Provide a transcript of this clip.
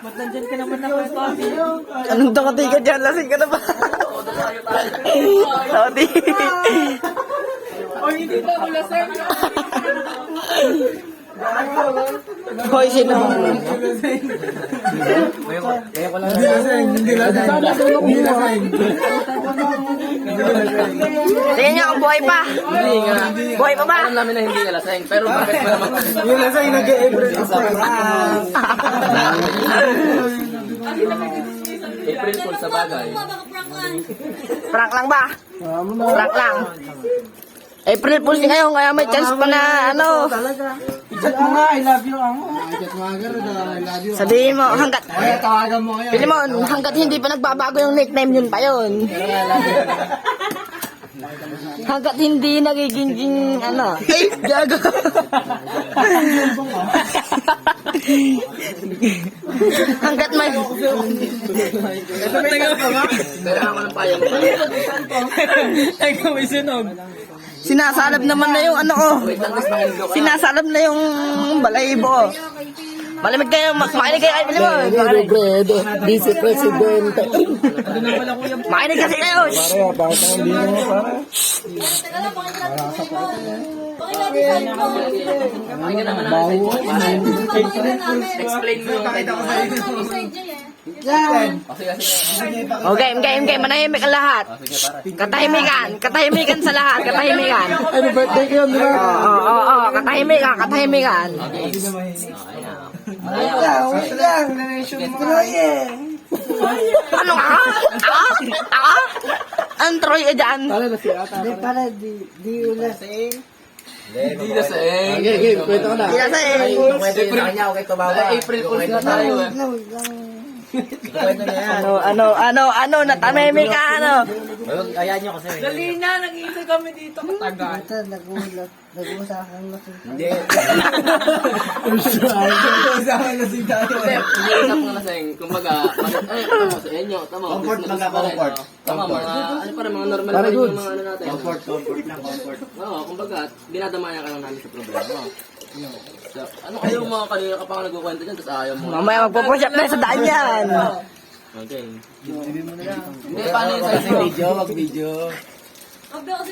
Ba't nandyan ka naman ako ito, Ate? Anong takati ka dyan? Lasing ka na ba? Tati. O, hindi pa ako lasing. Hoy, sino? Hindi lasing. Tingnan niyo kung buhay pa. Hindi nga. Buhay pa ba? Alam namin na hindi ka laseng. Pero bakit pa naman? Yung lasing nag-e-April sa April Fool sa bagay. Prank lang ba? Prank lang. April Fools ngayon, kaya may chance pa na ano. I-chat mo nga, I love you, amo. I-chat mo nga, I love you. Sabihin mo, hanggat, Ay, tawagan mo ngayon. pili mo, hanggat hindi pa nagbabago yung nickname yun pa yun. Hanggat hindi nagiging ano. Eh, gago. Hanggat may... Pero ako ng payang mo. Ikaw may sunog. Sinasalab naman na yung ano ko. Wait lang, guys, makinig ka. Sinasalab na yung balahibo. Malamig kayo, makinig kayo, pili mo. Vice President. Makinig kasi kayo. Pare, bakit ang hindi mo, pare? Pakinggan naman namin sa inyo. Explain mo yung kahit ako sa inyo. Sige. O, game. Manahimik ang lahat. Sige, pare. Katahimikan sa lahat, katahimikan. Ano birthday ko yun, di ba? Oo, katahimikan. Wait lang, narration mo. Ano ka? Ako? Ang Troy ka dyan? Para di ulasing. Hindi laseng. Okay, kwento ko na. Hindi kasi eh. April Fool na tayo eh. Ano, natamimi ka, ano? Dali na, nag-iisa kami dito. Katagal. Nag-uusakan na siya. Hindi. Nag-uusakan na si Tayo. Kasi, hirap nga laseng. Kumbaga, tama sa inyo. Tama. Comfort business mga pa rin, comfort. oh. Tama, mga, ano pa rin, mga normal Para pa rin goods. yung mga ano natin. Comfort lang, comfort. Oo, kumbaga, dinadamayan ka lang namin sa problema. So, ano kayo mga kanina ka pa nga nagkukwento dyan, tapos ayaw mo. Mamaya magpo-push up na sa daan yan. Okay. Hindi, paano yun sa inyo? Wag video. Wag daw kasi